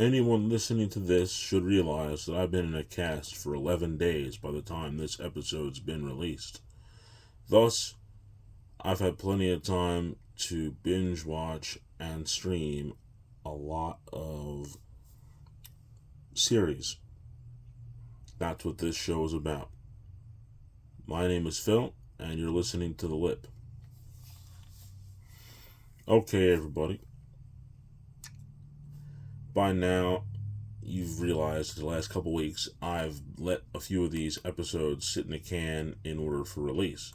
Anyone listening to this should realize that I've been in a cast for 11 days by the time this episode's been released. Thus, I've had plenty of time to binge watch and stream a lot of series. That's what this show is about. My name is Phil, and you're listening to The Lip. Okay, everybody. By now, you've realized the last couple weeks I've let a few of these episodes sit in a can in order for release.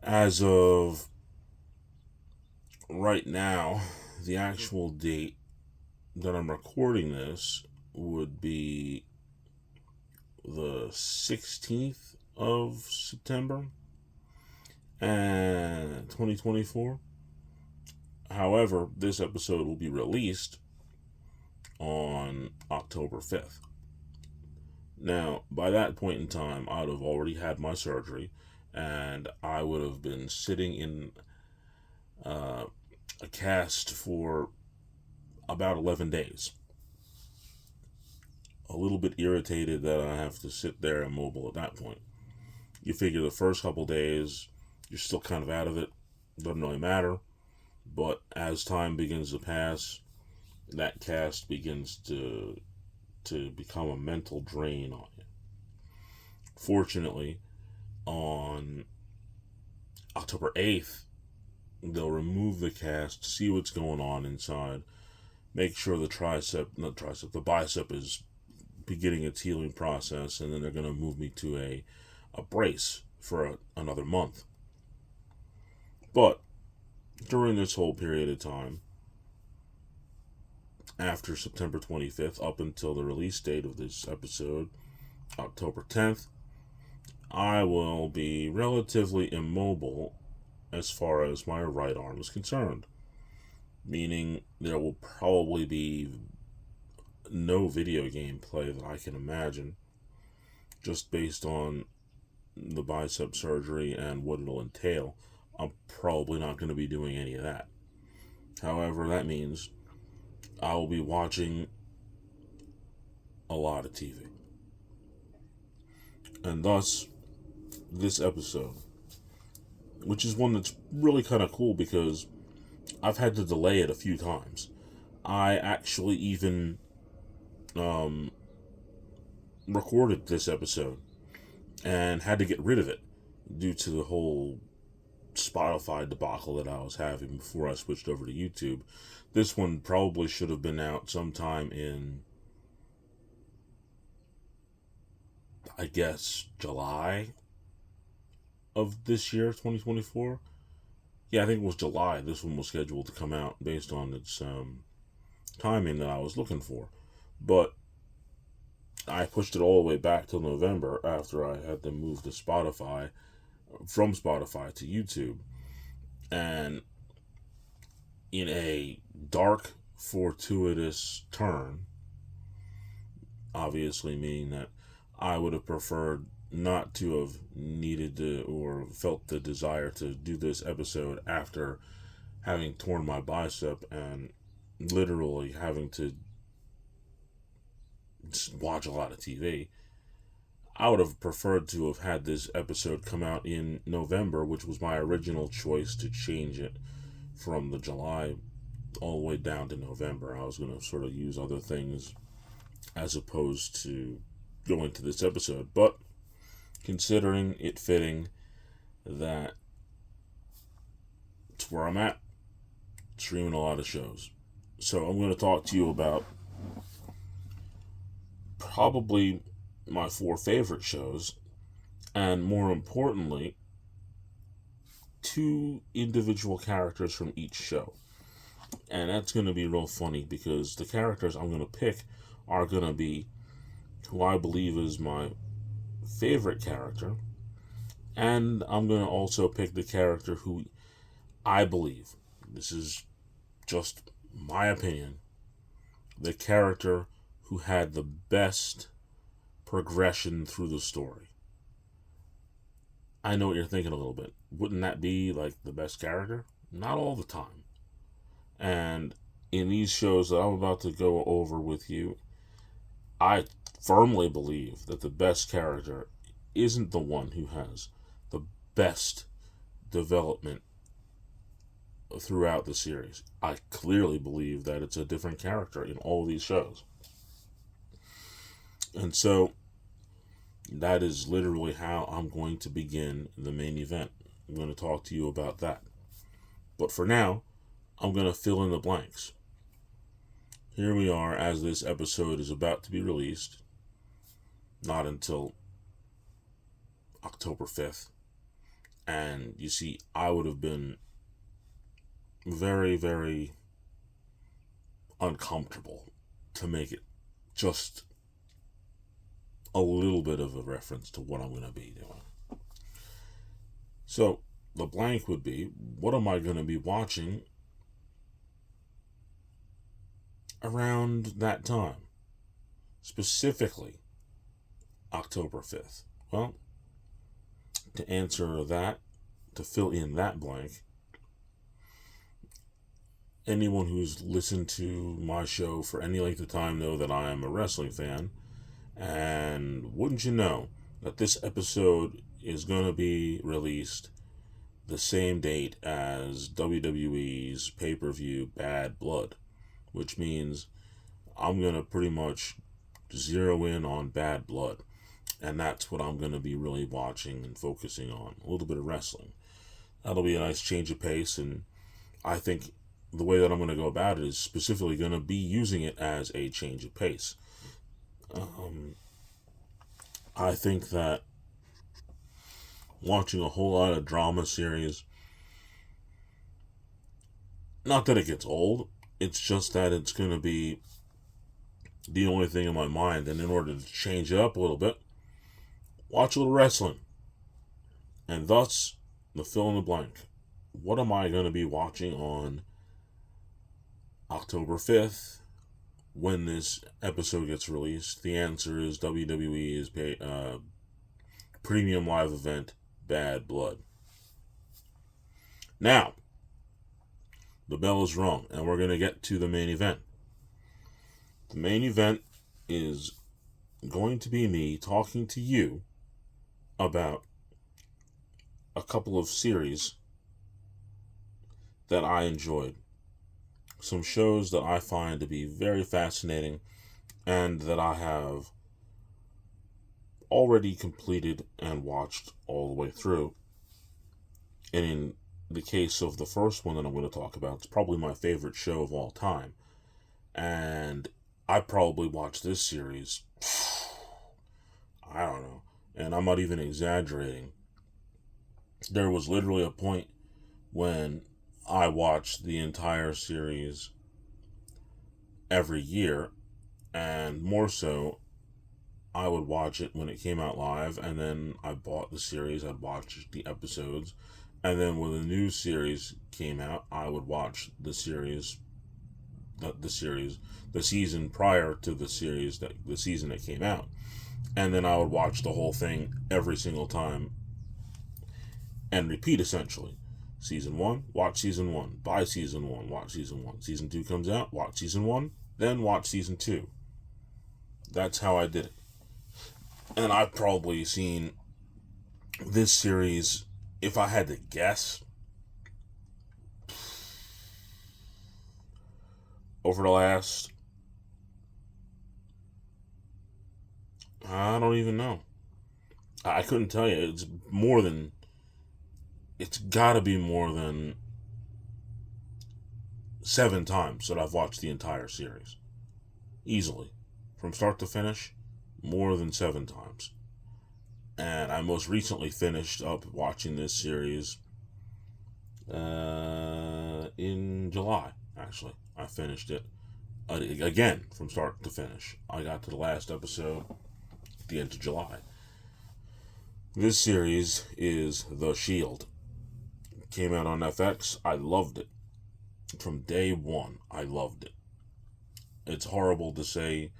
As of right now, the actual date that I'm recording this would be the 16th of September and 2024. However, this episode will be released on October 5th. Now, by that point in time, I would have already had my surgery, and I would have been sitting in a cast for about 11 days. A little bit irritated that I have to sit there immobile at that point. You figure the first couple days, you're still kind of out of it, doesn't really matter, but as time begins to pass, that cast begins to become a mental drain on you. Fortunately, on October 8th, they'll remove the cast, see what's going on inside, make sure the bicep is beginning its healing process, and then they're going to move me to a brace for another month. But during this whole period of time, after September 25th up until the release date of this episode, October 10th, I will be relatively immobile as far as my right arm is concerned. Meaning there will probably be no video game play that I can imagine, just based on the bicep surgery and what it'll entail. I'm probably not going to be doing any of that. However, that means I will be watching a lot of TV. And thus, this episode, which is one that's really kind of cool because I've had to delay it a few times. I actually even recorded this episode and had to get rid of it due to the whole Spotify debacle that I was having before I switched over to YouTube. This one probably should have been out sometime in, I guess, July of this year, 2024. Yeah, I think it was July this one was scheduled to come out based on its timing that I was looking for. But I pushed it all the way back till November after I had to move to Spotify, from Spotify to YouTube. And in a dark, fortuitous turn, obviously meaning that I would have preferred not to have needed to or felt the desire to do this episode after having torn my bicep and literally having to watch a lot of TV. I would have preferred to have had this episode come out in November, which was my original choice to change it from the July all the way down to November. I was going to sort of use other things as opposed to going to this episode. But considering it fitting that it's where I'm at, streaming a lot of shows. So I'm going to talk to you about probably my 4 favorite shows, and more importantly, 2 individual characters from each show. And that's going to be real funny because the characters I'm going to pick are going to be who I believe is my favorite character, and I'm going to also pick the character who I believe, this is just my opinion, the character who had the best progression through the story. I know what you're thinking a little bit. Wouldn't that be like the best character? Not all the time. And in these shows that I'm about to go over with you, I firmly believe that the best character isn't the one who has the best development throughout the series. I clearly believe that it's a different character in all these shows. And so that is literally how I'm going to begin the main event. I'm going to talk to you about that. But for now, I'm going to fill in the blanks. Here we are as this episode is about to be released. Not until October 5th. And you see, I would have been very, very uncomfortable to make it just a little bit of a reference to what I'm going to be doing. So, the blank would be, what am I going to be watching around that time? Specifically, October 5th. Well, to answer that, to fill in that blank, anyone who's listened to my show for any length of time know that I am a wrestling fan. And wouldn't you know that this episode is going to be released the same date as WWE's pay-per-view Bad Blood, which means I'm going to pretty much zero in on Bad Blood. And that's what I'm going to be really watching and focusing on. A little bit of wrestling. That'll be a nice change of pace, and I think the way that I'm going to go about it is specifically going to be using it as a change of pace. I think that watching a whole lot of drama series, not that it gets old, it's just that it's going to be the only thing in my mind, and in order to change it up a little bit, watch a little wrestling. And thus, the fill in the blank. What am I going to be watching on October 5th when this episode gets released? The answer is WWE's premium live event, Bad Blood. Now, the bell is rung, and we're going to get to the main event. The main event is going to be me talking to you about a couple of series that I enjoyed. Some shows that I find to be very fascinating and that I have already completed and watched all the way through. And in the case of the first one that I'm going to talk about, it's probably my favorite show of all time. And I probably watched this series, I don't know, and I'm not even exaggerating. There was literally a point when I watched the entire series every year, and more so, I would watch it when it came out live, and then I bought the series, I'd watch the episodes, and then when the new series came out, I would watch the season prior to the season that came out, and then I would watch the whole thing every single time, and repeat essentially. Season 1, watch Season 1. Buy Season 1, watch Season 1. Season 2 comes out, watch Season 1, then watch Season 2. That's how I did it. And I've probably seen this series, if I had to guess, over the last, I don't even know. I couldn't tell you. It's gotta be more than 7 times that I've watched the entire series. Easily. From start to finish, more than 7 times. And I most recently finished up watching this series in July, actually. I finished it again from start to finish. I got to the last episode at the end of July. This series is The Shield. It came out on FX. I loved it. From day one, I loved it. It's horrible to say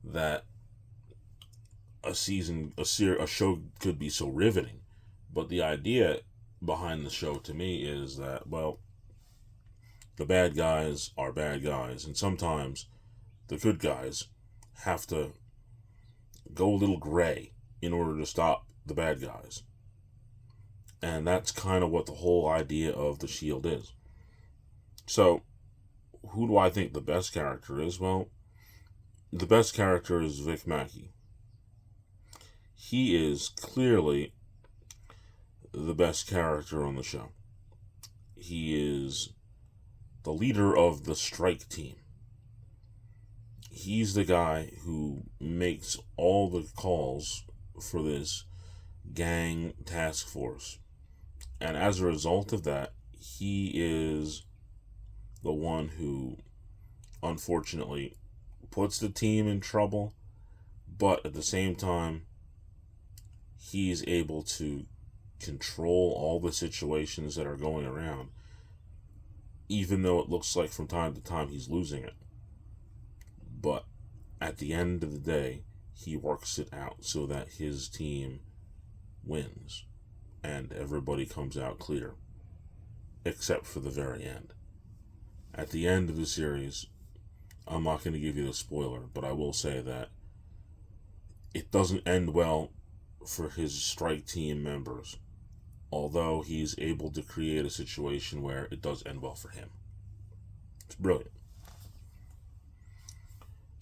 that a show could be so riveting, but the idea behind the show to me is that, well, the bad guys are bad guys, and sometimes the good guys have to go a little gray in order to stop the bad guys. And that's kind of what the whole idea of the Shield is. So, who do I think the best character is? Well, the best character is Vic Mackey. He is clearly the best character on the show. He is the leader of the strike team. He's the guy who makes all the calls for this gang task force. And as a result of that, he is the one who, unfortunately, puts the team in trouble, but at the same time, he's able to control all the situations that are going around, even though it looks like from time to time he's losing it. But at the end of the day, he works it out so that his team wins and everybody comes out clear, except for the very end. At the end of the series, I'm not going to give you the spoiler, but I will say that it doesn't end well for his strike team members, although he's able to create a situation where it does end well for him. It's brilliant.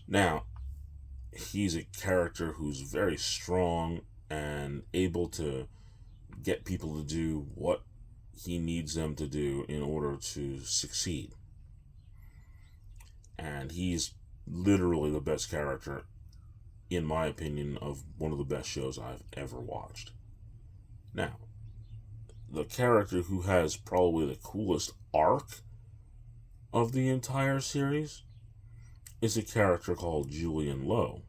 Now, he's a character who's very strong and able to get people to do what he needs them to do in order to succeed. And he's literally the best character, in my opinion, of one of the best shows I've ever watched. Now, the character who has probably the coolest arc of the entire series is a character called Julian Lowe.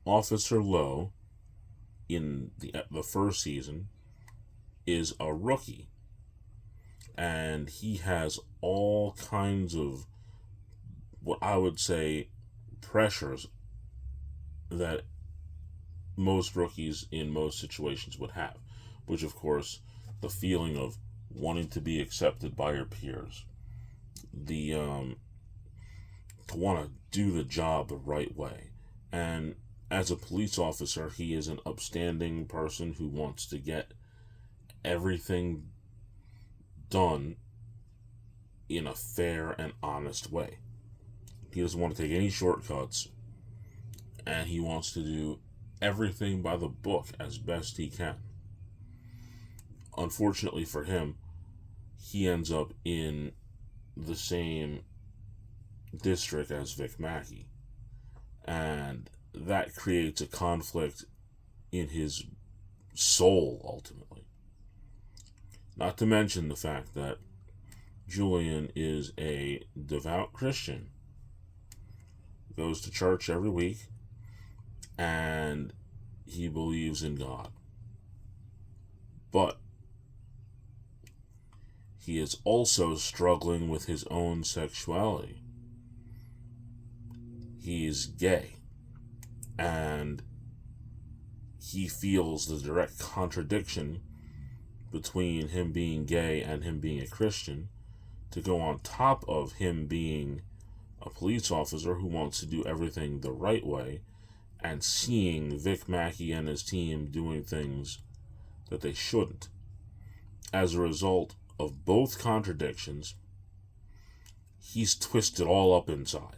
Officer Lowe, in the first season, is a rookie. And he has all kinds of, what I would say, pressures that most rookies in most situations would have. Which, of course, the feeling of wanting to be accepted by your peers. The, to want to do the job the right way. And as a police officer, he is an upstanding person who wants to get everything done in a fair and honest way. He doesn't want to take any shortcuts, and he wants to do everything by the book as best he can. Unfortunately for him, he ends up in the same district as Vic Mackey, and that creates a conflict in his soul, ultimately. Not to mention the fact that Julian is a devout Christian, goes to church every week, and he believes in God. But he is also struggling with his own sexuality. He's gay, and he feels the direct contradiction between him being gay and him being a Christian, to go on top of him being a police officer who wants to do everything the right way, and seeing Vic Mackey and his team doing things that they shouldn't. As a result of both contradictions, he's twisted all up inside.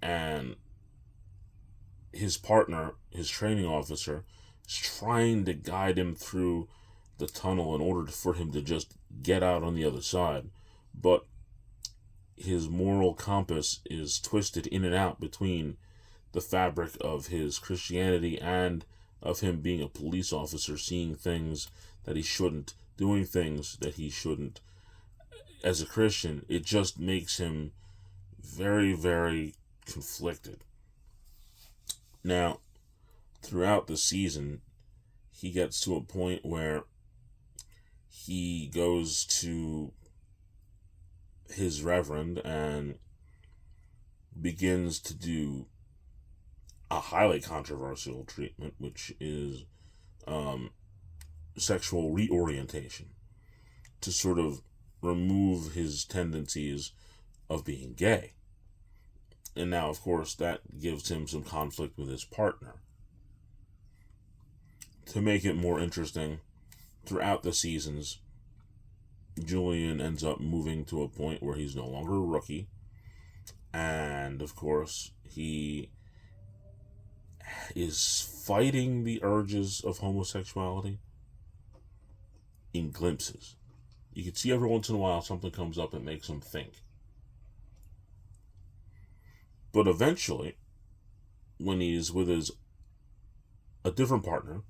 And his partner, his training officer, is trying to guide him through the tunnel in order for him to just get out on the other side. But his moral compass is twisted in and out between the fabric of his Christianity and of him being a police officer, seeing things that he shouldn't, doing things that he shouldn't. As a Christian, it just makes him very, very conflicted. Now, throughout the season, he gets to a point where he goes to his reverend and begins to do a highly controversial treatment, which is sexual reorientation. to sort of remove his tendencies of being gay. And now, of course, that gives him some conflict with his partner. To make it more interesting, throughout the seasons, Julian ends up moving to a point where he's no longer a rookie. And, of course, he is fighting the urges of homosexuality in glimpses. You can see every once in a while something comes up and makes him think. But eventually, when he's with a different partner,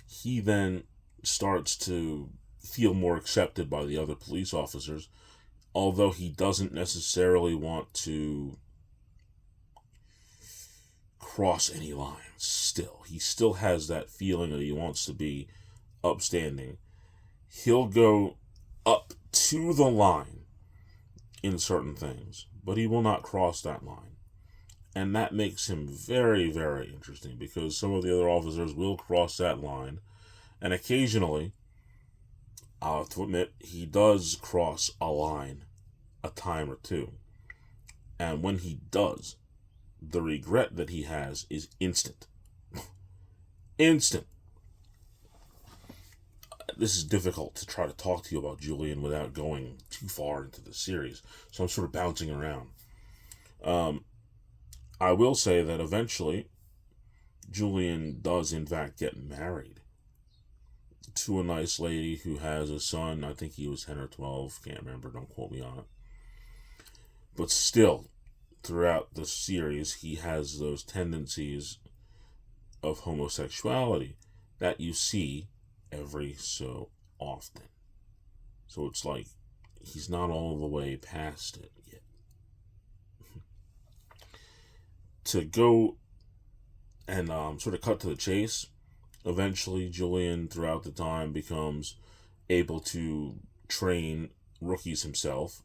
he then starts to feel more accepted by the other police officers, although he doesn't necessarily want to cross any lines still. He still has that feeling that he wants to be upstanding. He'll go up to the line in certain things, but he will not cross that line. And that makes him very, very interesting, because some of the other officers will cross that line, and occasionally, I'll have to admit, he does cross a line a time or two. And when he does, the regret that he has is instant. Instant. This is difficult to try to talk to you about Julian without going too far into the series, so I'm sort of bouncing around. I will say that eventually, Julian does in fact get married to a nice lady who has a son. I think he was 10 or 12, can't remember, don't quote me on it. But still, throughout the series, he has those tendencies of homosexuality that you see every so often. So it's like he's not all the way past it yet. To go and sort of cut to the chase, eventually Julian, throughout the time, becomes able to train rookies himself,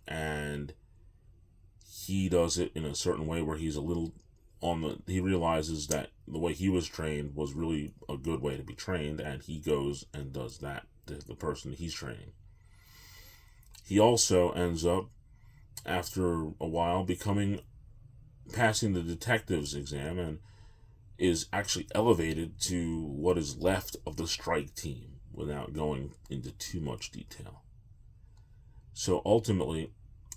and he does it in a certain way where he's a little he realizes that the way he was trained was really a good way to be trained, and he goes and does that to the person he's training. He also ends up, after a while, passing the detective's exam, and is actually elevated to what is left of the strike team, without going into too much detail. So ultimately,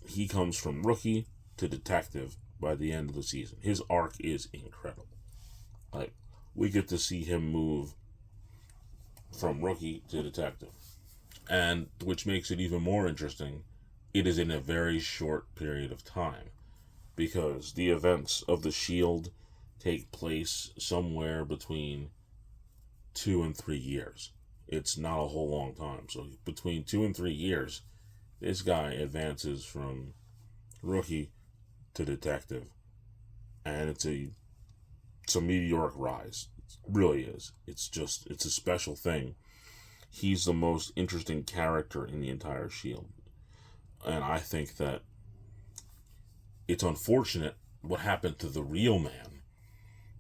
he comes from rookie to detective by the end of the season. His arc is incredible. Like, we get to see him move from rookie to detective. And which makes it even more interesting, it is in a very short period of time, because the events of the Shield take place somewhere between 2 and 3 years. It's not a whole long time. So between 2 and 3 years, this guy advances from rookie to detective, and it's a meteoric rise. It really is. It's a special thing. He's the most interesting character in the entire Shield, and I think that it's unfortunate what happened to the real man,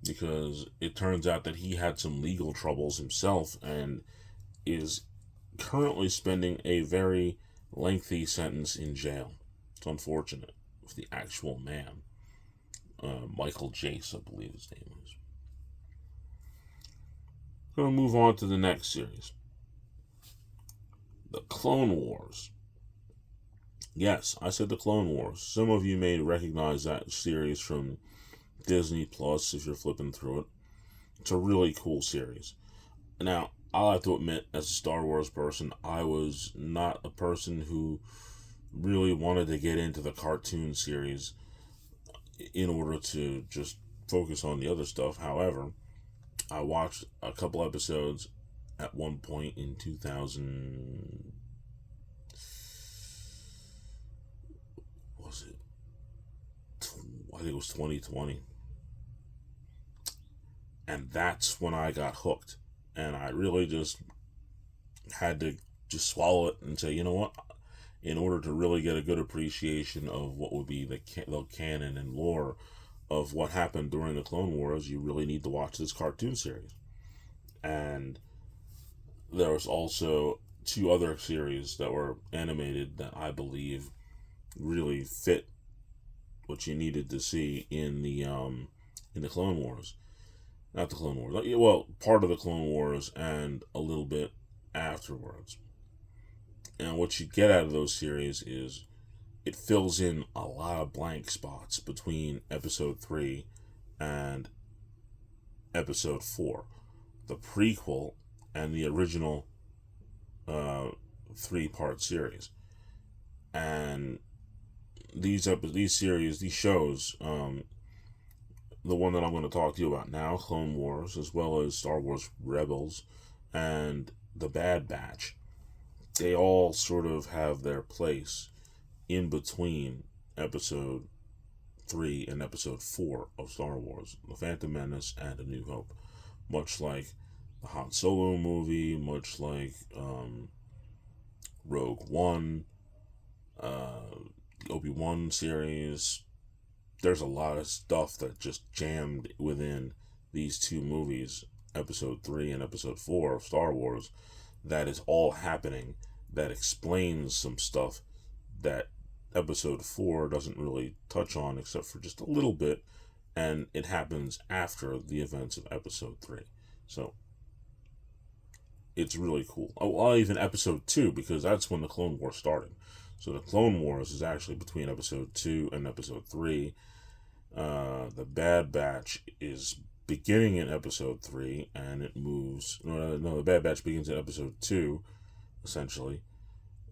because it turns out that he had some legal troubles himself and is currently spending a very lengthy sentence in jail. It's unfortunate. With the actual man, Michael Jace, I believe his name is. Going to move on to the next series, The Clone Wars. Yes, I said The Clone Wars. Some of you may recognize that series from Disney Plus if you're flipping through it. It's a really cool series. Now, I'll have to admit, as a Star Wars person, I was not a person who really wanted to get into the cartoon series in order to just focus on the other stuff. However, I watched a couple episodes at one point in 2000. Was it? I think it was 2020. And that's when I got hooked. And I really just had to just swallow it and say, you know what? In order to really get a good appreciation of what would be the canon and lore of what happened during the Clone Wars, you really need to watch this cartoon series. And there was also two other series that were animated that I believe really fit what you needed to see in the Clone Wars. Not the Clone Wars. Well, part of the Clone Wars and a little bit afterwards. And what you get out of those series is it fills in a lot of blank spots between episode 3 and episode 4. The prequel and the original 3-part series. And these series, these shows, the one that I'm going to talk to you about now, Clone Wars, as well as Star Wars Rebels and The Bad Batch, they all sort of have their place in between episode 3 and episode 4 of Star Wars, The Phantom Menace and A New Hope. Much like the Han Solo movie, much like Rogue One, Obi-Wan series. There's a lot of stuff that just jammed within these two movies, episode 3 and episode 4 of Star Wars, that is all happening, that explains some stuff that episode 4 doesn't really touch on except for just a little bit, and it happens after the events of episode 3. So it's really cool. Oh, well, even episode 2, because that's when the Clone Wars started. So the Clone Wars is actually between episode 2 and episode 3. The Bad Batch is beginning in episode 3, and it moves... No, the Bad Batch begins in episode 2, essentially,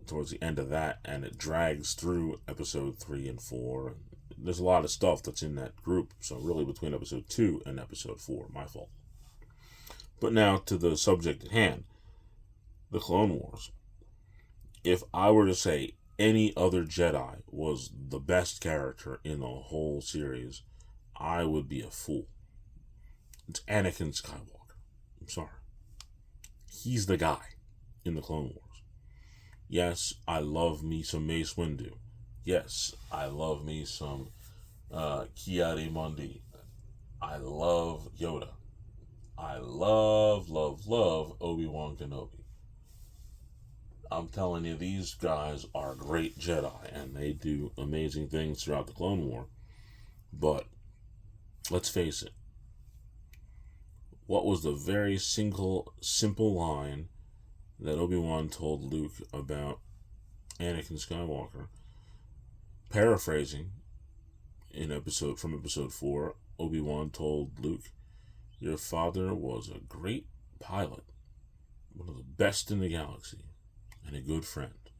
towards the end of that, and it drags through episode 3 and 4. There's a lot of stuff that's in that group, so really between episode 2 and episode 4, my fault. But now to the subject at hand, the Clone Wars. If I were to say any other Jedi was the best character in the whole series, I would be a fool. It's Anakin Skywalker. I'm sorry. He's the guy in the Clone Wars. Yes, I love me some Mace Windu. Yes, I love me some Ki-Adi-Mundi. I love Yoda. I love Obi-Wan Kenobi. I'm telling you, these guys are great Jedi, and they do amazing things throughout the Clone War. But, let's face it, what was the very simple line that Obi-Wan told Luke about Anakin Skywalker? Paraphrasing, from episode 4, Obi-Wan told Luke, "Your father was a great pilot, one of the best in the galaxy, and a good friend."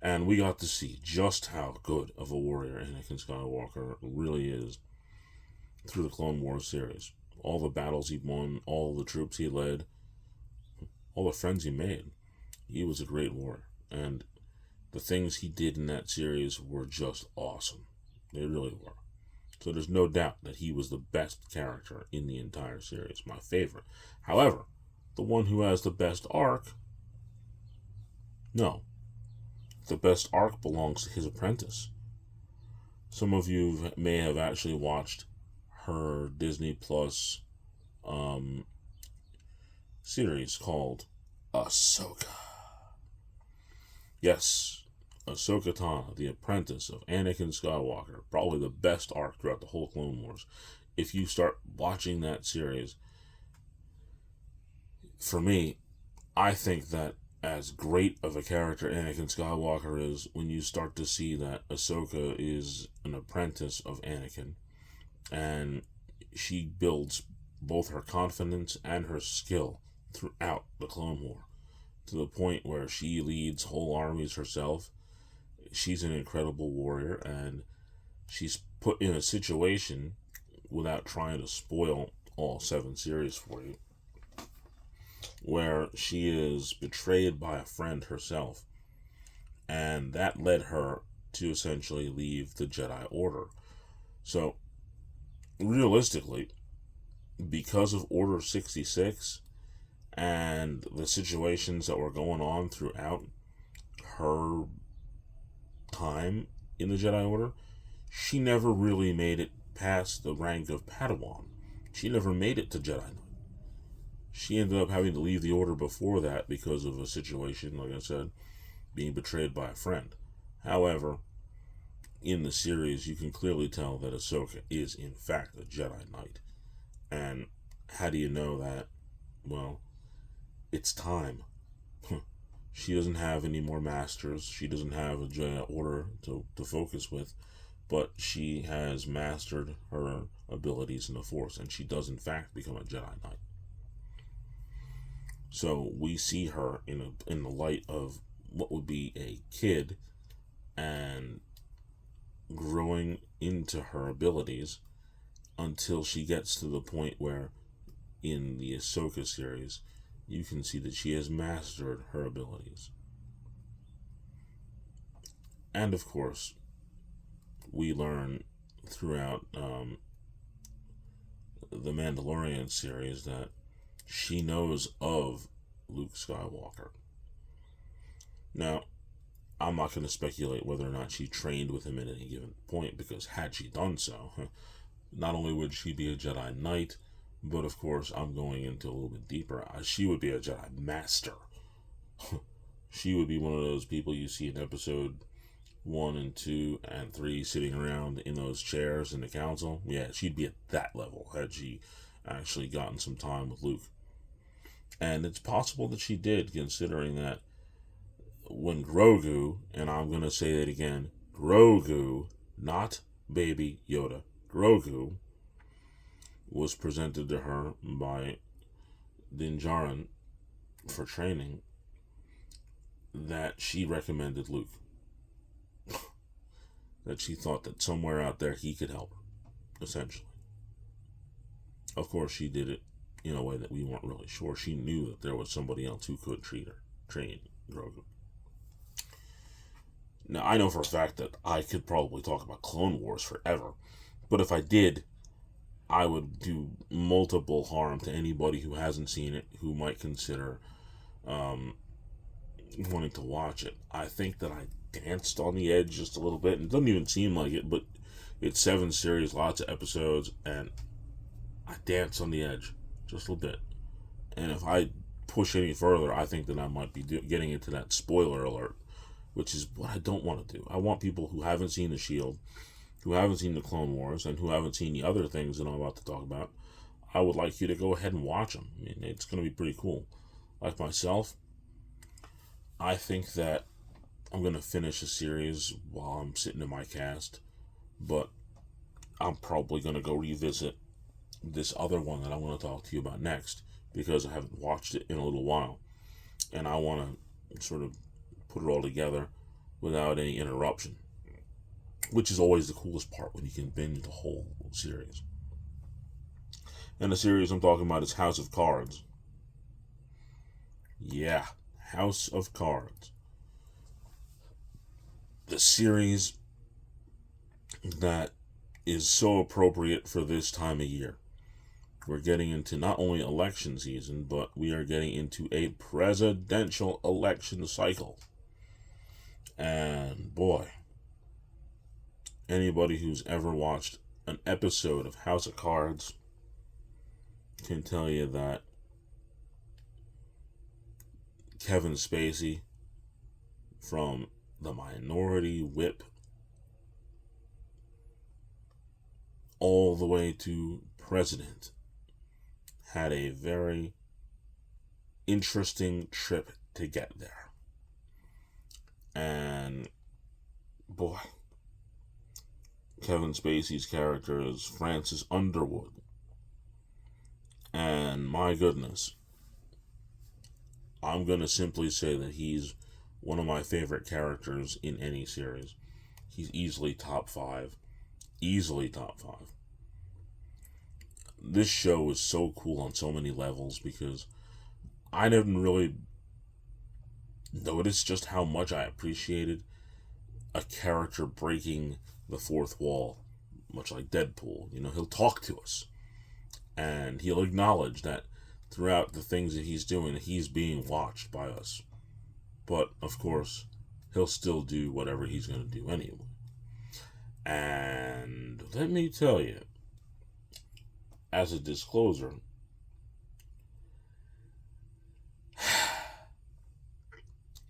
And we got to see just how good of a warrior Anakin Skywalker really is through the Clone Wars series. All the battles he won, all the troops he led, all the friends he made. He was a great warrior. And the things he did in that series were just awesome. They really were. So there's no doubt that he was the best character in the entire series. My favorite. However, the one who has the best arc? No. The best arc belongs to his apprentice. Some of you may have actually watched her Disney Plus series called Ahsoka. Yes, Ahsoka Tano, the apprentice of Anakin Skywalker. Probably the best arc throughout the whole Clone Wars. If you start watching that series, for me, I think that as great of a character Anakin Skywalker is, when you start to see that Ahsoka is an apprentice of Anakin, and she builds both her confidence and her skill throughout the Clone War, to the point where she leads whole armies herself. She's an incredible warrior, and she's put in a situation, without trying to spoil all 7 series for you, where she is betrayed by a friend herself, and that led her to essentially leave the Jedi Order. So, realistically, because of Order 66 and the situations that were going on throughout her time in the Jedi Order, she never really made it past the rank of Padawan. She never made it to Jedi Knight. She ended up having to leave the Order before that because of a situation, like I said, being betrayed by a friend. However, in the series, you can clearly tell that Ahsoka is, in fact, a Jedi Knight. And how do you know that? Well, it's time. She doesn't have any more masters. She doesn't have a Jedi Order to focus with. But she has mastered her abilities in the Force, and she does, in fact, become a Jedi Knight. So we see her in the light of what would be a kid and growing into her abilities until she gets to the point where, in the Ahsoka series, you can see that she has mastered her abilities. And of course, we learn throughout the Mandalorian series that she knows of Luke Skywalker. Now, I'm not going to speculate whether or not she trained with him at any given point, because had she done so, not only would she be a Jedi Knight, but of course, I'm going into a little bit deeper. She would be a Jedi Master. She would be one of those people you see in episode 1 and 2 and 3 sitting around in those chairs in the council. Yeah, she'd be at that level had she actually gotten some time with Luke. And it's possible that she did, considering that when Grogu, and I'm going to say it again, Grogu, not Baby Yoda, Grogu was presented to her by Din Djarin for training, that she recommended Luke. That she thought that somewhere out there he could help her, essentially. Of course, she did it in a way that we weren't really sure. She knew that there was somebody else who could train Grogu. Now, I know for a fact that I could probably talk about Clone Wars forever, but if I did, I would do multiple harm to anybody who hasn't seen it, who might consider wanting to watch it. I think that I danced on the edge just a little bit, and it doesn't even seem like it, but it's 7 series, lots of episodes, and I danced on the edge just a little bit. And if I push any further, I think that I might be getting into that spoiler alert, which is what I don't want to do. I want people who haven't seen The Shield, who haven't seen the Clone Wars, and who haven't seen the other things that I'm about to talk about, I would like you to go ahead and watch them. I mean, it's going to be pretty cool. Like myself, I think that I'm going to finish a series while I'm sitting in my cast, but I'm probably going to go revisit this other one that I want to talk to you about next, because I haven't watched it in a little while, and I want to sort of put it all together without any interruption, which is always the coolest part, when you can binge the whole series. And the series I'm talking about is House of Cards. Yeah, House of Cards. The series that is so appropriate for this time of year. We're getting into not only election season, but we are getting into a presidential election cycle. And boy, anybody who's ever watched an episode of House of Cards can tell you that Kevin Spacey, from the Minority Whip all the way to president, had a very interesting trip to get there. And boy, Kevin Spacey's character is Francis Underwood. And my goodness, I'm going to simply say that he's one of my favorite characters in any series. He's easily top 5. Easily top 5. This show is so cool on so many levels, because I didn't really notice just how much I appreciated a character breaking the fourth wall, much like Deadpool. You know, he'll talk to us, and he'll acknowledge that throughout the things that he's doing, he's being watched by us. But, of course, he'll still do whatever he's going to do anyway. And let me tell you, as a disclosure,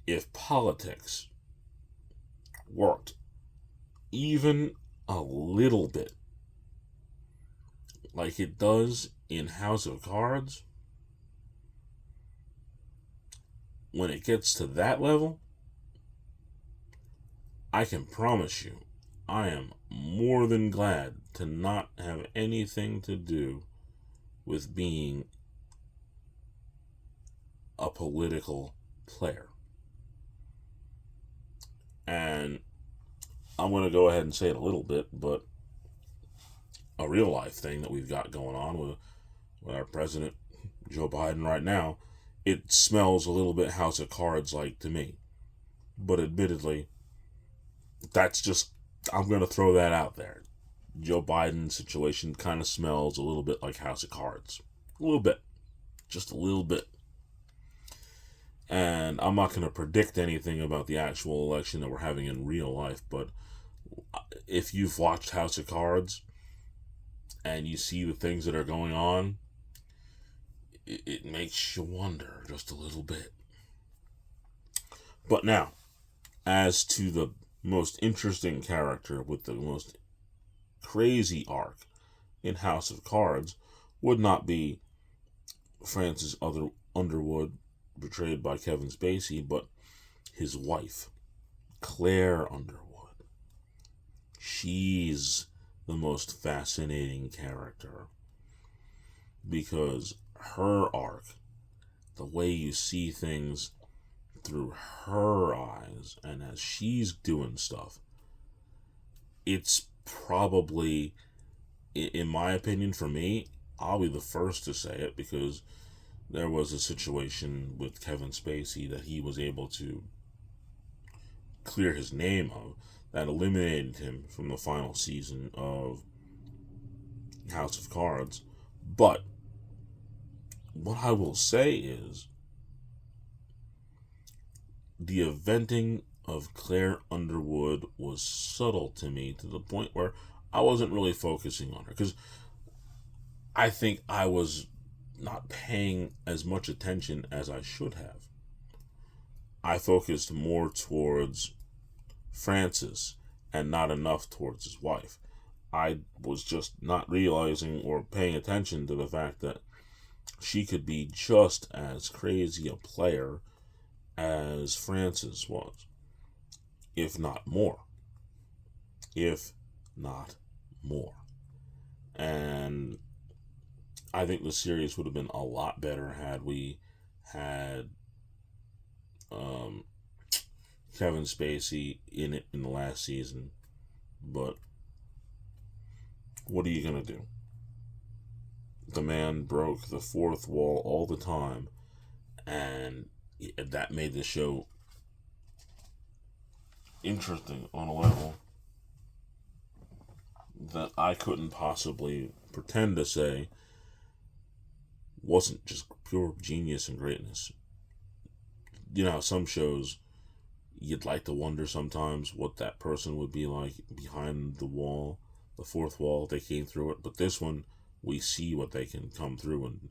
if politics worked even a little bit like it does in House of Cards, when it gets to that level, I can promise you, I am more than glad to not have anything to do with being a political player. And I'm going to go ahead and say it a little bit, but a real life thing that we've got going on with our president, Joe Biden, right now, it smells a little bit House of Cards like to me. But admittedly, that's just, I'm going to throw that out there. Joe Biden's situation kind of smells a little bit like House of Cards. A little bit. Just a little bit. And I'm not going to predict anything about the actual election that we're having in real life, but if you've watched House of Cards and you see the things that are going on, it makes you wonder just a little bit. But now, as to the most interesting character with the most crazy arc in House of Cards, would not be Francis Underwood, portrayed by Kevin Spacey, but his wife, Claire Underwood. She's the most fascinating character because her arc, the way you see things through her eyes and as she's doing stuff, it's probably, in my opinion, for me, I'll be the first to say it, because there was a situation with Kevin Spacey that he was able to clear his name of that eliminated him from the final season of House of Cards. But what I will say is the eventing of Claire Underwood was subtle to me, to the point where I wasn't really focusing on her, because I think I was not paying as much attention as I should have. I focused more towards Francis and not enough towards his wife. I was just not realizing or paying attention to the fact that she could be just as crazy a player as Francis was, if not more. If not more. And I think the series would have been a lot better had we had Kevin Spacey in it in the last season. But what are you going to do? The man broke the fourth wall all the time, and that made the show interesting on a level that I couldn't possibly pretend to say wasn't just pure genius and greatness. You know, some shows you'd like to wonder sometimes what that person would be like behind the wall, the fourth wall, if they came through it. But this one, we see what they can come through and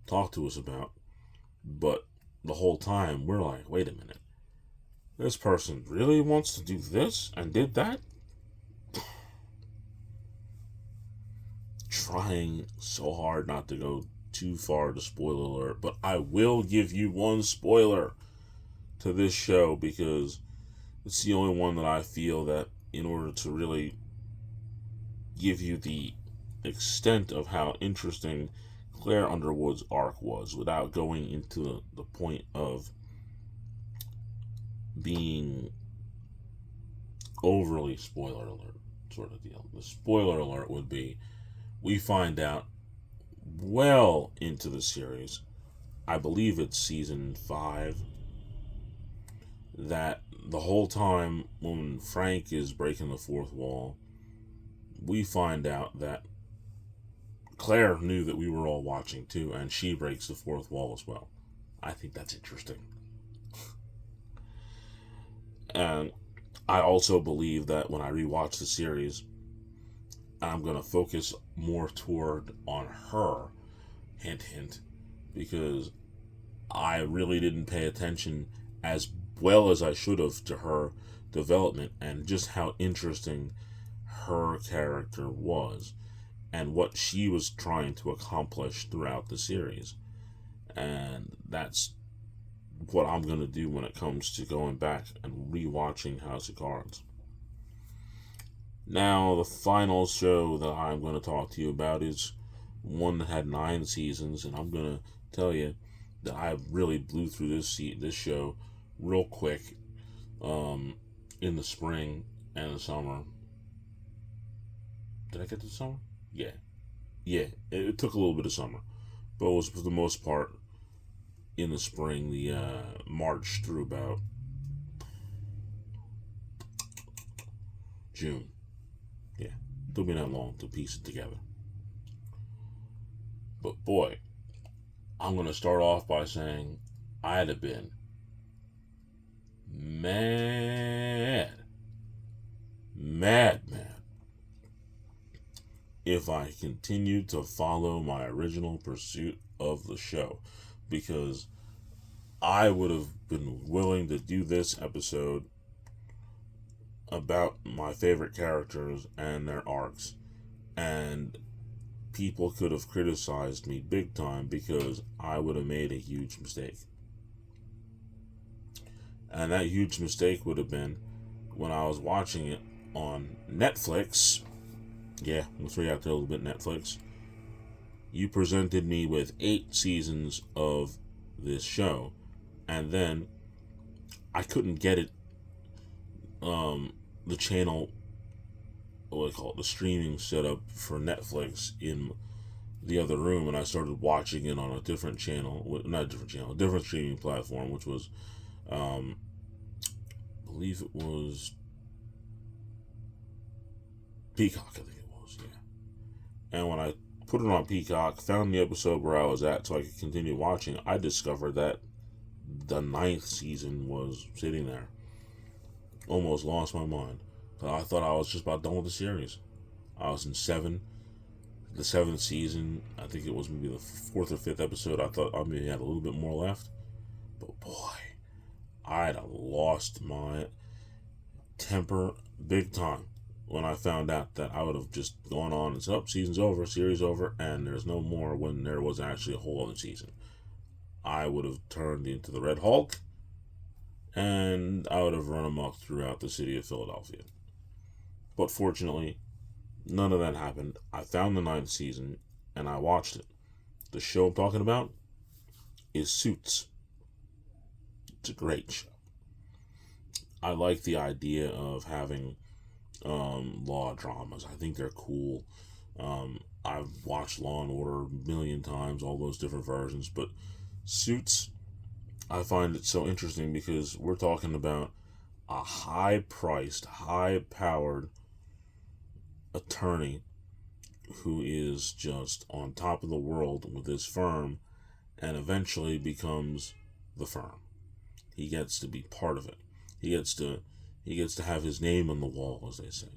talk to us about. But the whole time, we're like, wait a minute. This person really wants to do this and did that? Trying so hard not to go too far to spoiler alert, but I will give you one spoiler to this show, because it's the only one that I feel that, in order to really give you the extent of how interesting Claire Underwood's arc was, without going into the point of being overly spoiler alert sort of deal. The spoiler alert would be, we find out well into the series, I believe it's season 5, that the whole time when Frank is breaking the fourth wall, we find out that Claire knew that we were all watching too, and she breaks the fourth wall as well. I think that's interesting. And I also believe that when I rewatch the series, I'm going to focus more toward on her, hint hint, because I really didn't pay attention as well as I should have to her development and just how interesting her character was and what she was trying to accomplish throughout the series. And that's what I'm going to do when it comes to going back and rewatching House of Cards. Now, the final show that I'm going to talk to you about is one that had 9 seasons, and I'm going to tell you that I really blew through this show real quick in the spring and the summer. Did I get to summer? Yeah. It took a little bit of summer, but it was for the most part in the spring, the March through about June. Yeah, it took me that long to piece it together. But boy, I'm going to start off by saying I'd have been mad if I continued to follow my original pursuit of the show, because I would have been willing to do this episode about my favorite characters and their arcs, and people could have criticized me big time because I would have made a huge mistake. And that huge mistake would have been when I was watching it on Netflix. Yeah, let's react to a little bit Netflix. You presented me with 8 seasons of this show, and then I couldn't get it, the channel, what do they call it, the streaming setup for Netflix in the other room, and I started watching it on a different channel, not a different channel, a different streaming platform, which was, I believe it was Peacock, I think it was, yeah. And when I put it on Peacock, found the episode where I was at so I could continue watching, I discovered that the 9th season was sitting there. Almost lost my mind. I thought I was just about done with the series. I was in 7. The 7th season, I think it was maybe the 4th or 5th episode. I thought I maybe had a little bit more left. But boy, I'd have lost my temper big time when I found out that I would have just gone on and said, oh, season's over, series over, and there's no more, when there was actually a whole other season. I would have turned into the Red Hulk, and I would have run amok throughout the city of Philadelphia. But fortunately, none of that happened. I found the 9th season, and I watched it. The show I'm talking about is Suits. It's a great show. I like the idea of having law dramas. I think they're cool. I've watched Law and Order a million times, all those different versions, but Suits, I find it so interesting because we're talking about a high-priced, high-powered attorney who is just on top of the world with his firm and eventually becomes the firm. He gets to be part of it. He gets to have his name on the wall, as they say.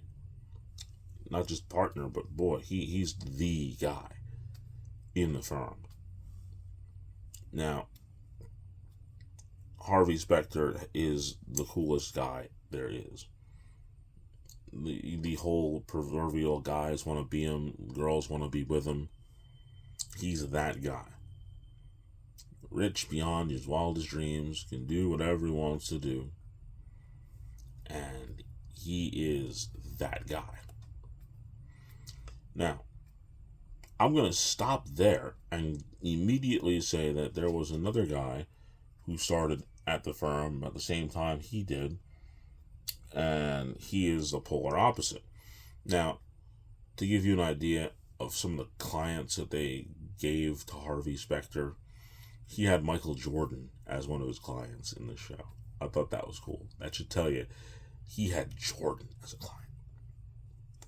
Not just partner, but boy, he's the guy in the firm. Now, Harvey Specter is the coolest guy there is. The whole proverbial guys want to be him, girls want to be with him. He's that guy. Rich beyond his wildest dreams, can do whatever he wants to do. And he is that guy. Now, I'm going to stop there and immediately say that there was another guy who started at the firm at the same time he did, and he is the polar opposite. Now, to give you an idea of some of the clients that they gave to Harvey Specter, he had Michael Jordan as one of his clients in the show. I thought that was cool. That should tell you he had Jordan as a client.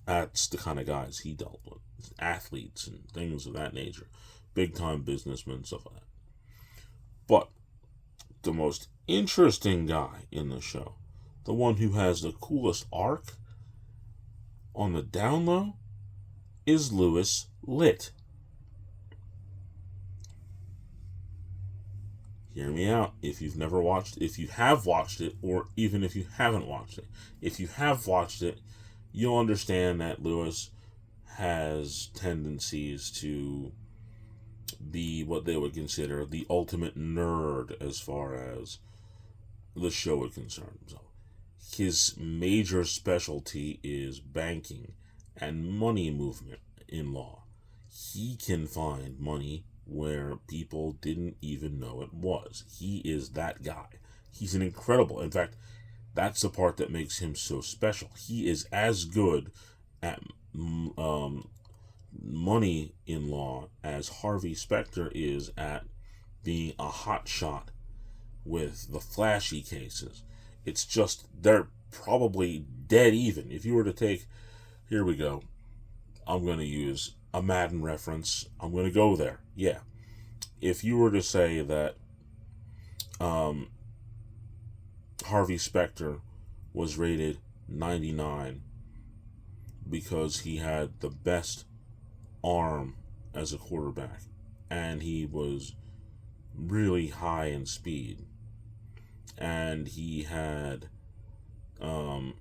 That's the kind of guys he dealt with. Athletes and things of that nature. Big time businessmen, stuff like that. But the most interesting guy in the show, the one who has the coolest arc on the down low, is Louis Litt. Hear me out. If you have watched it, or even if you haven't watched it, if you have watched it, you'll understand that Lewis has tendencies to be what they would consider the ultimate nerd as far as the show is concerned. So his major specialty is banking and money movement in law. He can find money where people didn't even know it was. He is that guy. He's an incredible. In fact, that's the part that makes him so special. He is as good at money in law as Harvey Specter is at being a hot shot with the flashy cases. It's just they're probably dead even. If you were to take, here we go, I'm going to use a Madden reference. I'm going to go there. Yeah. If you were to say that Harvey Specter was rated 99 because he had the best arm as a quarterback and he was really high in speed and he had I'm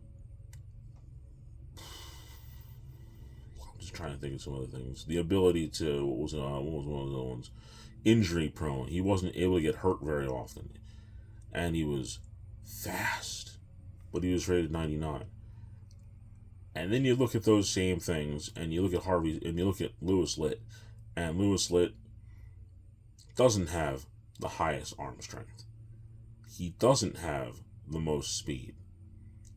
just trying to think of some other things. The ability to what was one of the other ones? Injury prone. He wasn't able to get hurt very often, and he was fast, but he was rated 99. And then you look at those same things, and you look at Harvey, and you look at Louis Litt, and Louis Litt doesn't have the highest arm strength. He doesn't have the most speed.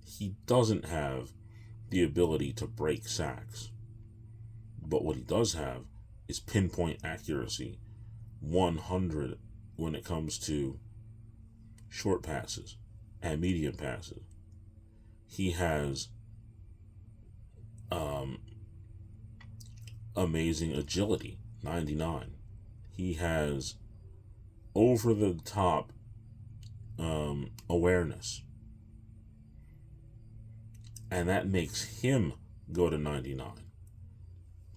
He doesn't have the ability to break sacks. But what he does have is pinpoint accuracy, 100 when it comes to short passes and medium passes. He has amazing agility, 99. He has over the top awareness, and that makes him go to 99.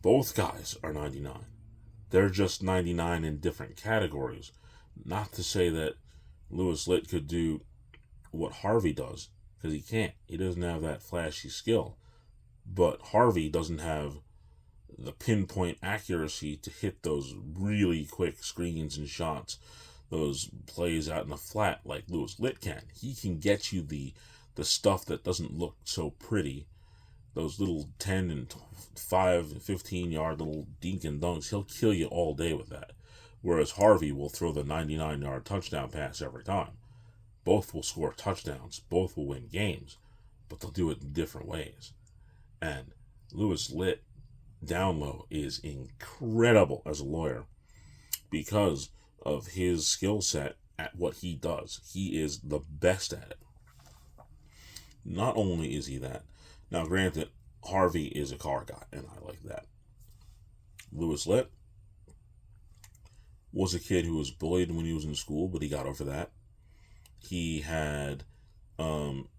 Both guys are 99. They're just 99 in different categories. Not to say that Louis Litt could do what Harvey does, because he can't. He doesn't have that flashy skill. But Harvey doesn't have the pinpoint accuracy to hit those really quick screens and shots, those plays out in the flat like Louis Litt can. He can get you the stuff that doesn't look so pretty, those little 10 and 5 and 15 yard little dink and dunks. He'll kill you all day with that. Whereas Harvey will throw the 99-yard touchdown pass every time. Both will score touchdowns. Both will win games. But they'll do it in different ways. And Louis Litt down low is incredible as a lawyer because of his skill set at what he does. He is the best at it. Not only is he that, now granted, Harvey is a car guy, and I like that. Louis Litt was a kid who was bullied when he was in school, but he got over that. He had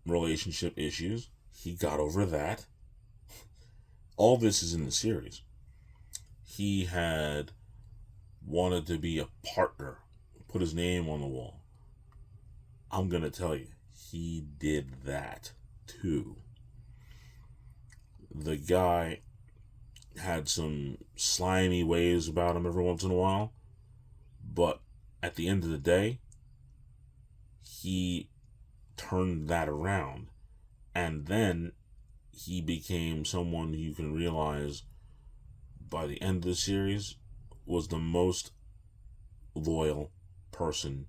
relationship issues. He got over that. All this is in the series. He had wanted to be a partner, put his name on the wall. I'm going to tell you, he did that too. The guy had some slimy ways about him every once in a while, but at the end of the day, he turned that around, and then he became someone you can realize by the end of the series was the most loyal person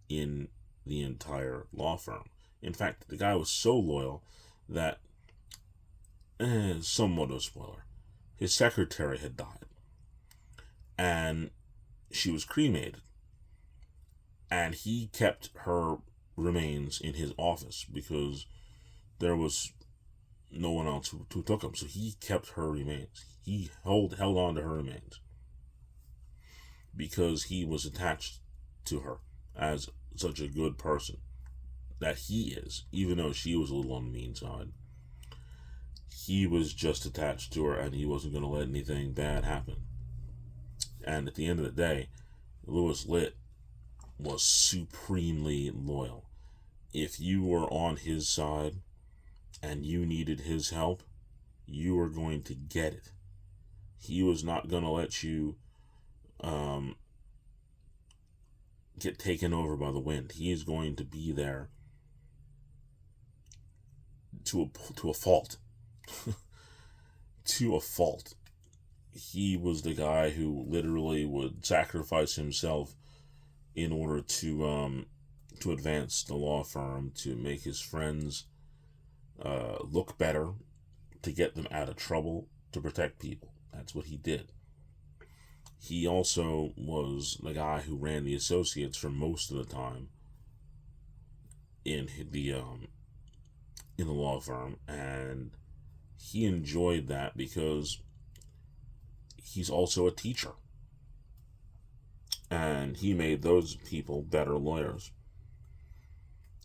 in the entire law firm. In fact, the guy was so loyal that, somewhat of a spoiler, his secretary had died. And she was cremated. And he kept her remains in his office because there was no one else who took them. So he kept her remains. He held on to her remains because he was attached to her as such a good person that he is, even though she was a little on the mean side. He was just attached to her, and he wasn't going to let anything bad happen. And at the end of the day, Louis Litt was supremely loyal. If you were on his side and you needed his help, you were going to get it. He was not going to let you get taken over by the wind. He is going to be there to a fault. To a fault. He was the guy who literally would sacrifice himself in order to advance the law firm, to make his friends look better, to get them out of trouble, to protect people. That's what he did. He also was the guy who ran the associates for most of the time in the law firm, and he enjoyed that because he's also a teacher, and he made those people better lawyers.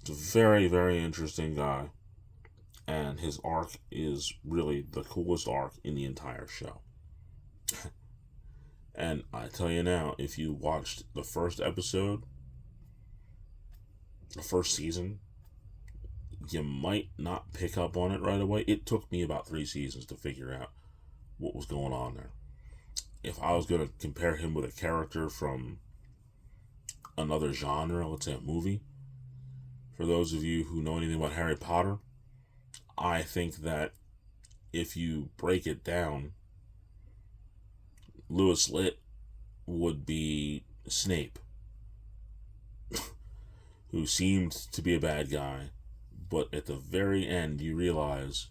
It's a very, very interesting guy, and his arc is really the coolest arc in the entire show. And I tell you now, if you watched the first episode, the first season, you might not pick up on it right away. It took me about 3 seasons to figure out what was going on there. If I was going to compare him with a character from another genre, let's say a movie, for those of you who know anything about Harry Potter, I think that if you break it down, Louis Litt would be Snape, who seemed to be a bad guy, but at the very end you realize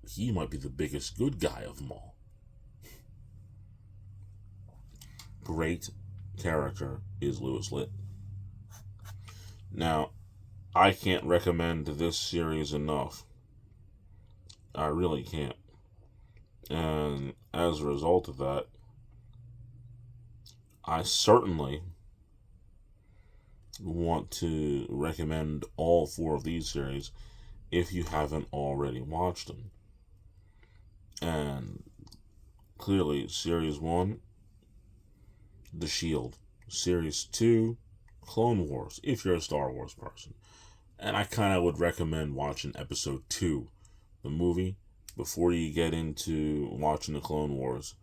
he might be the biggest good guy of them all. Great character is Louis Litt. Now, I can't recommend this series enough. I really can't. And as a result of that, I certainly want to recommend all 4 of these series if you haven't already watched them. And clearly, Series 1, The Shield. Series 2, Clone Wars, if you're a Star Wars person. And I kind of would recommend watching Episode 2, the movie, before you get into watching the Clone Wars,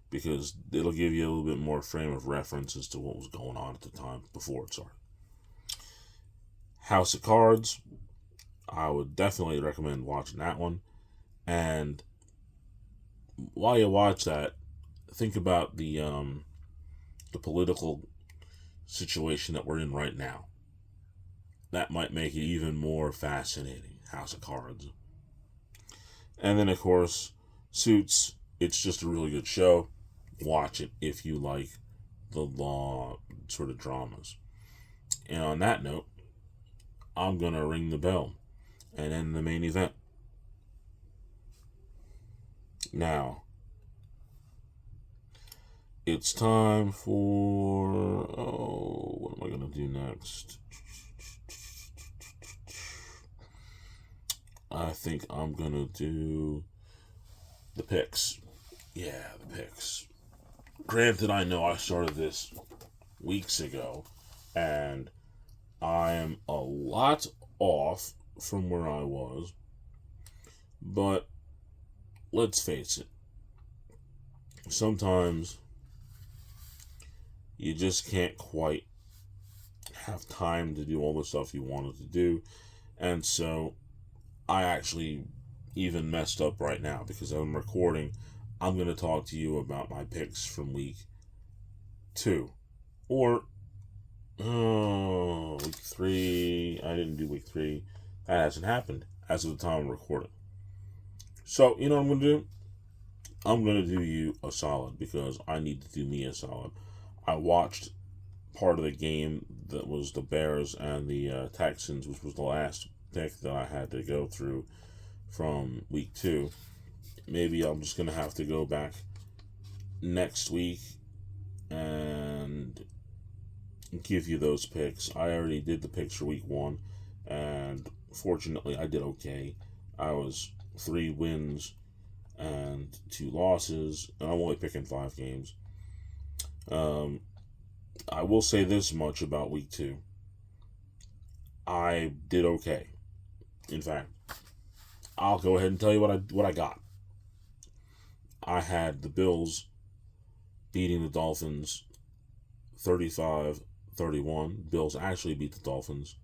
because it'll give you a little bit more frame of reference as to what was going on at the time before it started. House of Cards, I would definitely recommend watching that one. And while you watch that, think about the political situation that we're in right now. That might make it even more fascinating, House of Cards. And then, of course, Suits. It's just a really good show. Watch it if you like the law sort of dramas. And on that note, I'm going to ring the bell and end the main event. Now, it's time for... what am I going to do next? I think I'm going to do the picks. Yeah, the picks. Granted, I know I started this weeks ago, and I am a lot off from where I was, but let's face it, sometimes you just can't quite have time to do all the stuff you wanted to do, and so I actually even messed up right now, because I'm recording. I'm going to talk to you about my picks from week 2. Or, week 3. I didn't do week 3. That hasn't happened as of the time I'm recording. So, you know what I'm going to do? I'm going to do you a solid, because I need to do me a solid. I watched part of the game that was the Bears and the Texans, which was the last pick that I had to go through from week 2. Maybe I'm just going to have to go back next week and give you those picks. I already did the picks for week 1, and fortunately I did okay. I was 3 wins and 2 losses, and I'm only picking 5 games. I will say this much about week 2. I did okay. In fact, I'll go ahead and tell you what I got. I had the Bills beating the Dolphins 35-31. Bills actually beat the Dolphins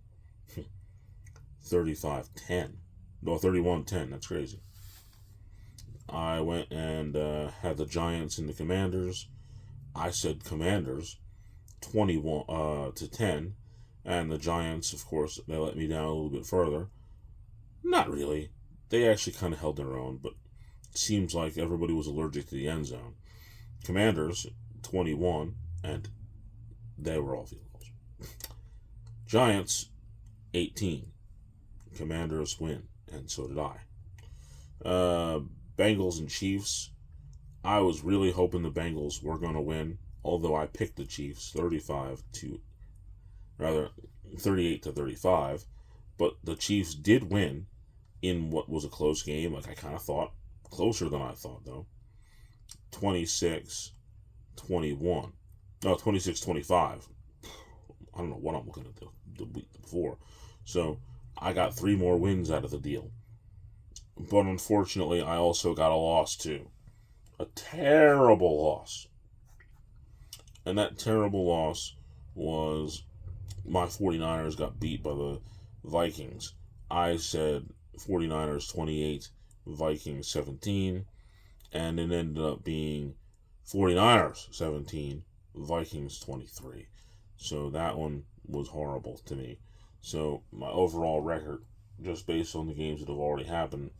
35-10. No, 31-10. That's crazy. I went and had the Giants and the Commanders. I said Commanders 21-10, and the Giants, of course, they let me down a little bit further. Not really. They actually kind of held their own, but it seems like everybody was allergic to the end zone. Commanders 21, and they were all field goals. Giants 18. Commanders win, and so did I. Bengals and Chiefs. I was really hoping the Bengals were going to win, although I picked the Chiefs 38-35, but the Chiefs did win in what was a close game, like I kind of thought. Closer than I thought, though. 26-21. No, 26-25. I don't know what I'm looking at the week before. So I got 3 more wins out of the deal. But unfortunately, I also got a loss too. A terrible loss. And that terrible loss was my 49ers got beat by the Vikings. I said 49ers 28, Vikings 17, and it ended up being 49ers 17, Vikings 23. So that one was horrible to me. So my overall record, just based on the games that have already happened,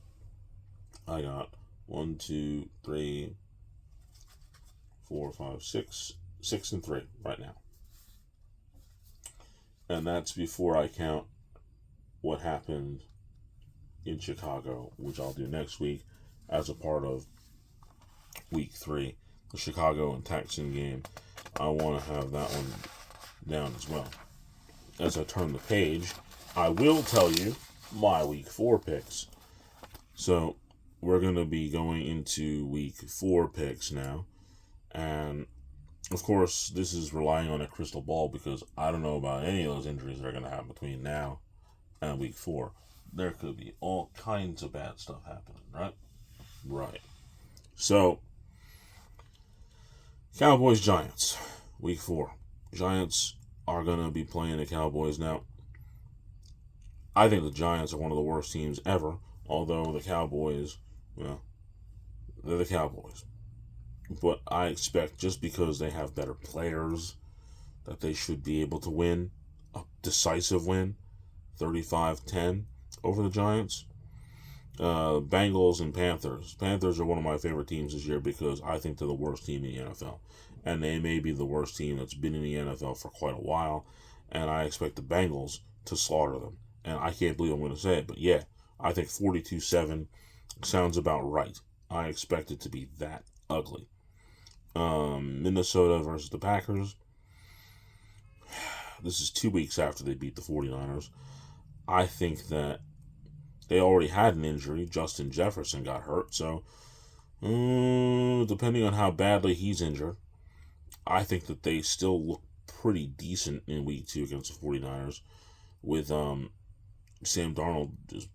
I got 1, 2, 3, 4, 5, 6, 6-3 right now. And that's before I count what happened in Chicago, which I'll do next week as a part of week 3, the Chicago and Texan game. I want to have that one down as well. As I turn the page, I will tell you my week 4 picks. So we're going to be going into week 4 picks now. And of course, this is relying on a crystal ball because I don't know about any of those injuries that are going to happen between now and week 4. There could be all kinds of bad stuff happening, right? Right. So, Cowboys-Giants, week 4. Giants are going to be playing the Cowboys now. I think the Giants are one of the worst teams ever, although the Cowboys, well, they're the Cowboys. But I expect just because they have better players that they should be able to win a decisive win, 35-10 over the Giants. Bengals and Panthers. Panthers are one of my favorite teams this year because I think they're the worst team in the NFL. And they may be the worst team that's been in the NFL for quite a while. And I expect the Bengals to slaughter them. And I can't believe I'm going to say it, but yeah, I think 42-7 sounds about right. I expect it to be that ugly. Minnesota versus the Packers. This is 2 weeks after they beat the 49ers. I think that they already had an injury. Justin Jefferson got hurt, so depending on how badly he's injured, I think that they still look pretty decent in week 2 against the 49ers with Sam Darnold just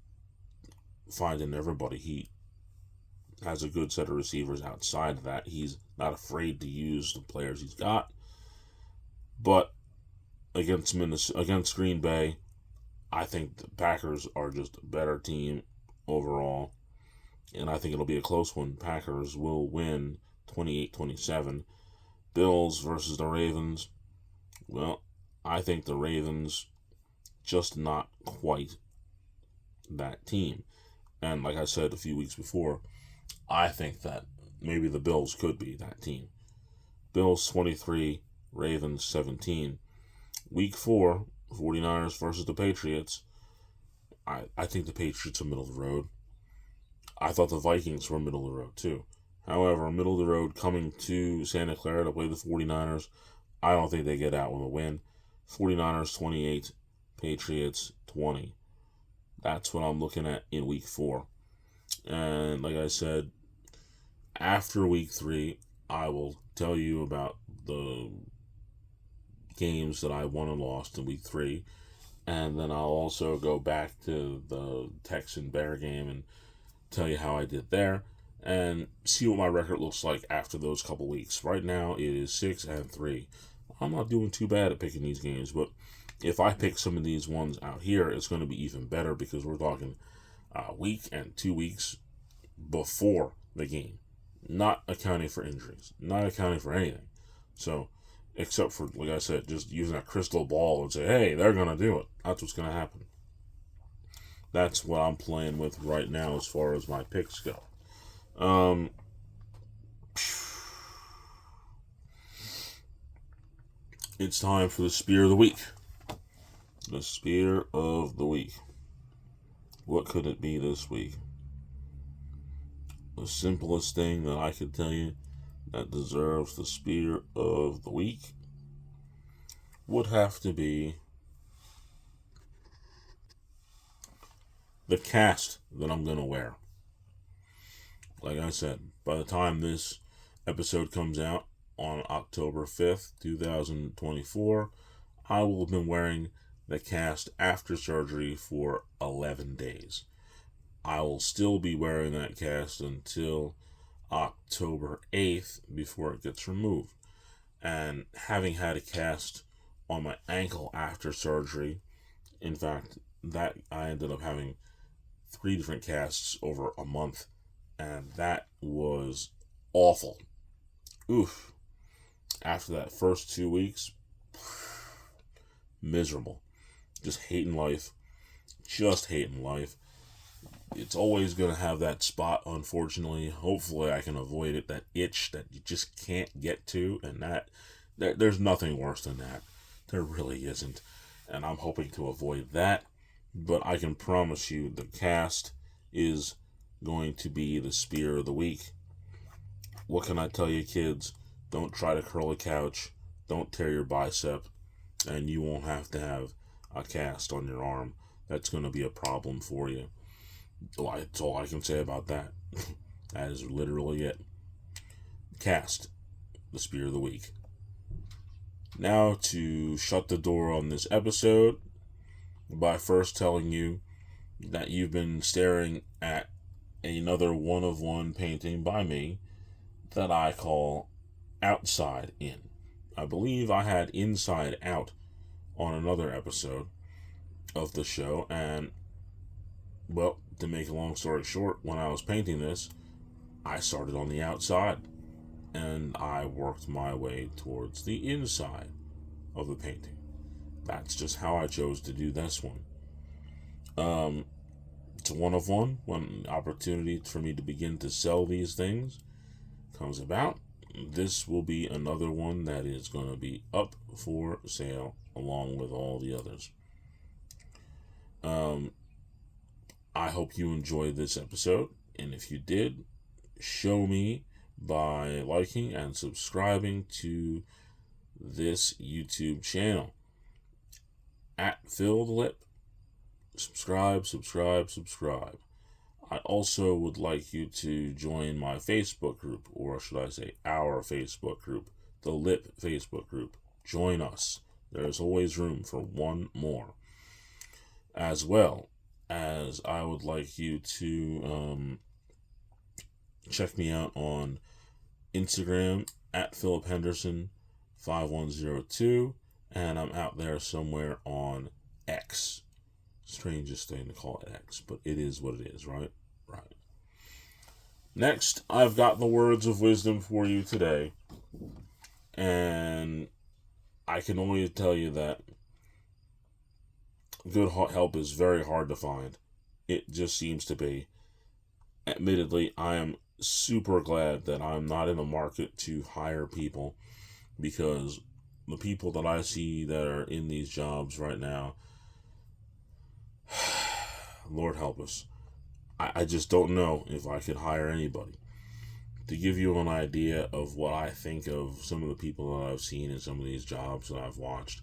finding everybody. He has a good set of receivers outside of that. He's not afraid to use the players he's got. But against Green Bay, I think the Packers are just a better team overall. And I think it'll be a close one. Packers will win 28-27. Bills versus the Ravens. Well, I think the Ravens just not quite that team. And like I said a few weeks before, I think that maybe the Bills could be that team. Bills 23, Ravens 17. Week 4, 49ers versus the Patriots. I think the Patriots are middle of the road. I thought the Vikings were middle of the road too. However, middle of the road coming to Santa Clara to play the 49ers, I don't think they get out with a win. 49ers 28, Patriots 20. That's what I'm looking at in week 4. And like I said, after week 3, I will tell you about the games that I won and lost in week 3. And then I'll also go back to the Texan Bear game and tell you how I did there and see what my record looks like after those couple weeks. Right now it is 6-3. I'm not doing too bad at picking these games, but if I pick some of these ones out here, it's going to be even better because we're talking a week and 2 weeks before the game, not accounting for injuries, not accounting for anything. So, except for, like I said, just using a crystal ball and say, hey, they're going to do it. That's what's going to happen. That's what I'm playing with right now as far as my picks go. It's time for the Spear of the Week. The Spear of the Week. What could it be this week? The simplest thing that I could tell you that deserves the Spear of the Week would have to be the cast that I'm going to wear. Like I said, by the time this episode comes out on October 5th, 2024, I will have been wearing the cast after surgery for 11 days. I will still be wearing that cast until October 8th before it gets removed. And having had a cast on my ankle after surgery, in fact, that I ended up having 3 different casts over a month, and that was awful. Oof. After that first 2 weeks, miserable. Just hating life. It's always going to have that spot, unfortunately. Hopefully I can avoid it, that itch that you just can't get to, and there's nothing worse than that. There really isn't. And I'm hoping to avoid that. But I can promise you the cast is going to be the Spear of the Week. What can I tell you, kids? Don't try to curl a couch. Don't tear your bicep. And you won't have to have a cast on your arm. That's going to be a problem for you. That's all I can say about that. That is literally it. Cast, the Spear of the Week. Now to shut the door on this episode by first telling you that you've been staring at another one-of-one painting by me that I call Outside In. I believe I had Inside Out on another episode of the show, and, well, to make a long story short, when I was painting this, I started on the outside, and I worked my way towards the inside of the painting. That's just how I chose to do this one. It's a one-of-one. When opportunity for me to begin to sell these things comes about, this will be another one that is going to be up for sale along with all the others. I hope you enjoyed this episode, and if you did, show me by liking and subscribing to this YouTube channel at Phil the Lip. Subscribe. I also would like you to join my Facebook group, or should I say our Facebook group, the Lip Facebook group. Join us. There's always room for one more. As well as I would like you to check me out on Instagram at Philip Henderson 5102, and I'm out there somewhere on X. Strangest thing to call it X, but it is what it is, right? Right. Next, I've got the words of wisdom for you today, and I can only tell you that good help is very hard to find. It just seems to be. Admittedly, I am super glad that I'm not in a market to hire people, because the people that I see that are in these jobs right now, Lord help us. I just don't know if I could hire anybody. To give you an idea of what I think of some of the people that I've seen in some of these jobs that I've watched,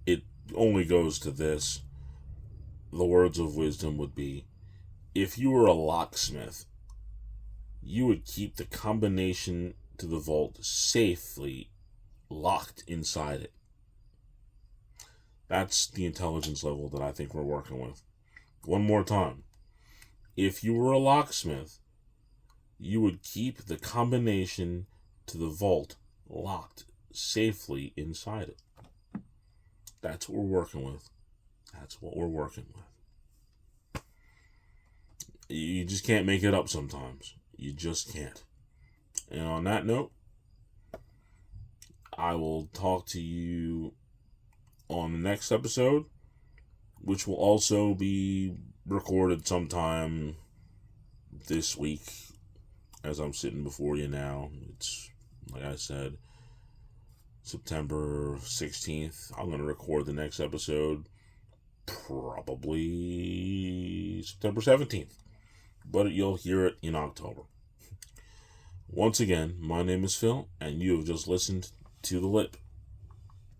it only goes to this. The words of wisdom would be, if you were a locksmith, you would keep the combination to the vault safely locked inside it. That's the intelligence level that I think we're working with. One more time. If you were a locksmith, you would keep the combination to the vault locked safely inside it. That's what we're working with. That's what we're working with. You just can't make it up sometimes. You just can't. And on that note, I will talk to you on the next episode, which will also be recorded sometime this week as I'm sitting before you now. It's, like I said, September 16th. I'm going to record the next episode probably September 17th, but you'll hear it in October. Once again, my name is Phil, and you have just listened to The Lip.